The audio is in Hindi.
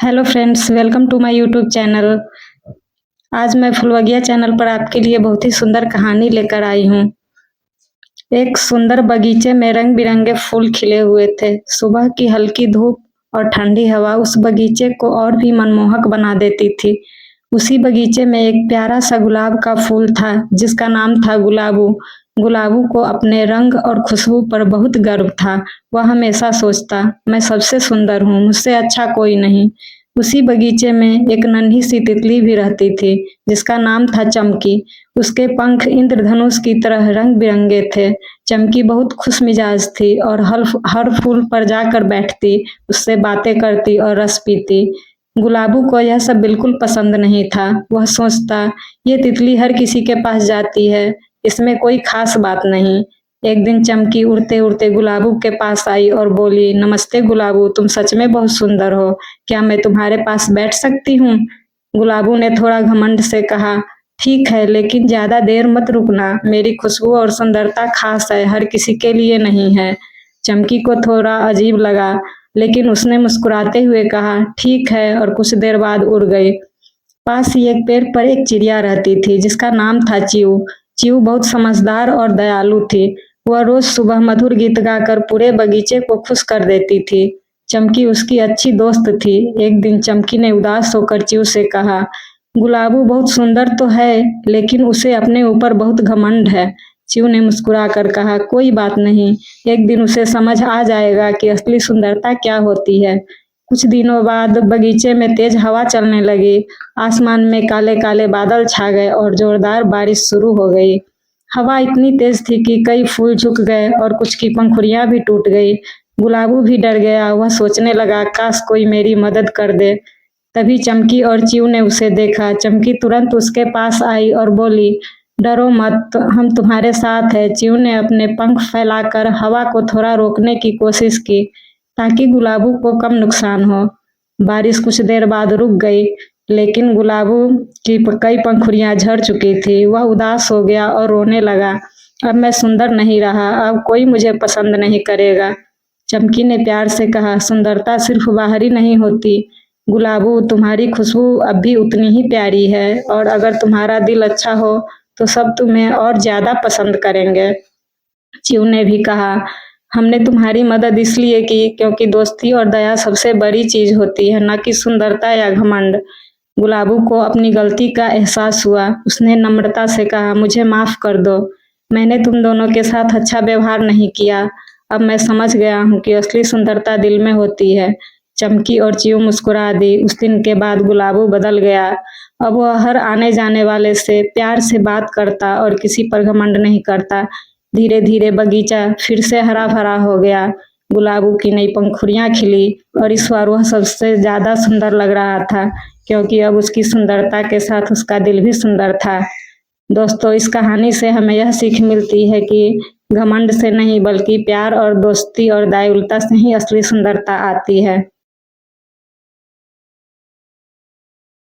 Hello friends, welcome to my YouTube channel. आज मैं फुलवगिया चैनल पर आपके लिए बहुत ही सुंदर कहानी लेकर आई हूँ। एक सुंदर बगीचे में रंग बिरंगे फूल खिले हुए थे। सुबह की हल्की धूप और ठंडी हवा उस बगीचे को और भी मनमोहक बना देती थी। उसी बगीचे में एक प्यारा सा गुलाब का फूल था जिसका नाम था गुलाबू। गुलाबू को अपने रंग और खुशबू पर बहुत गर्व था। वह हमेशा सोचता, मैं सबसे सुंदर हूँ, मुझसे अच्छा कोई नहीं। उसी बगीचे में एक नन्ही सी तितली भी रहती थी जिसका नाम था चमकी। उसके पंख इंद्रधनुष की तरह रंग बिरंगे थे। चमकी बहुत खुश मिजाज थी और हर फूल पर जाकर बैठती, उससे बातें करती और रस पीती। गुलाबू को यह सब बिल्कुल पसंद नहीं था। वह सोचता, ये तितली हर किसी के पास जाती है, इसमें कोई खास बात नहीं। एक दिन चमकी उड़ते उड़ते गुलाबू के पास आई और बोली, नमस्ते गुलाबू, तुम सच में बहुत सुंदर हो, क्या मैं तुम्हारे पास बैठ सकती हूँ? गुलाबू ने थोड़ा घमंड से कहा, ठीक है, लेकिन ज्यादा देर मत रुकना, मेरी खुशबू और सुंदरता खास है, हर किसी के लिए नहीं है। चमकी को थोड़ा अजीब लगा, लेकिन उसने मुस्कुराते हुए कहा, ठीक है, और कुछ देर बाद उड़ गई। पास ही एक पेड़ पर एक चिड़िया रहती थी जिसका नाम था च्यू। च्यू बहुत समझदार और दयालु थी। वह रोज सुबह मधुर गीत गाकर पूरे बगीचे को खुश कर देती थी। चमकी उसकी अच्छी दोस्त थी। एक दिन चमकी ने उदास होकर च्यू से कहा, गुलाबू बहुत सुंदर तो है, लेकिन उसे अपने ऊपर बहुत घमंड है। च्यू ने मुस्कुराकर कहा, कोई बात नहीं, एक दिन उसे समझ आ जाएगा कि असली सुंदरता क्या होती है। कुछ दिनों बाद बगीचे में तेज हवा चलने लगी। आसमान में काले काले बादल छा गए और जोरदार बारिश शुरू हो गई। हवा इतनी तेज थी कि कई फूल झुक गए और कुछ की पंखुड़ियां भी टूट गई। गुलाबू भी डर गया। वह सोचने लगा, काश कोई मेरी मदद कर दे। तभी चमकी और च्यू ने उसे देखा। चमकी तुरंत उसके पास आई और बोली, डरो मत, हम तुम्हारे साथ हैं। च्यू ने अपने पंख फैलाकर हवा को थोड़ा रोकने की कोशिश की ताकि गुलाबू को कम नुकसान हो। बारिश कुछ देर बाद रुक गई, लेकिन गुलाबू की कई पंखुड़ियां झड़ चुकी थी। वह उदास हो गया और रोने लगा, अब मैं सुंदर नहीं रहा, अब कोई मुझे पसंद नहीं करेगा। चमकी ने प्यार से कहा, सुंदरता सिर्फ बाहरी नहीं होती गुलाबू, तुम्हारी खुशबू अब भी उतनी ही प्यारी है, और अगर तुम्हारा दिल अच्छा हो तो सब तुम्हें और ज्यादा पसंद करेंगे। च्यू ने भी कहा, हमने तुम्हारी मदद इसलिए की क्योंकि दोस्ती और दया सबसे बड़ी चीज होती है, न कि सुंदरता या घमंड। गुलाबू को अपनी गलती का एहसास हुआ। उसने नम्रता से कहा, मुझे माफ कर दो, मैंने तुम दोनों के साथ अच्छा व्यवहार नहीं किया। अब मैं समझ गया हूँ कि असली सुंदरता दिल में होती है। चमकी और च्यू मुस्कुरा दी। उस दिन के बाद गुलाबू बदल गया। अब वह हर आने जाने वाले से प्यार से बात करता और किसी पर घमंड नहीं करता। धीरे धीरे बगीचा फिर से हरा भरा हो गया। गुलाबू की नई पंखुड़ियां खिली और इस बार वह सबसे ज्यादा सुंदर लग रहा था, क्योंकि अब उसकी सुंदरता के साथ उसका दिल भी सुंदर था। दोस्तों, इस कहानी से हमें यह सीख मिलती है कि घमंड से नहीं बल्कि प्यार और दोस्ती और दयालुता से ही असली सुंदरता आती है।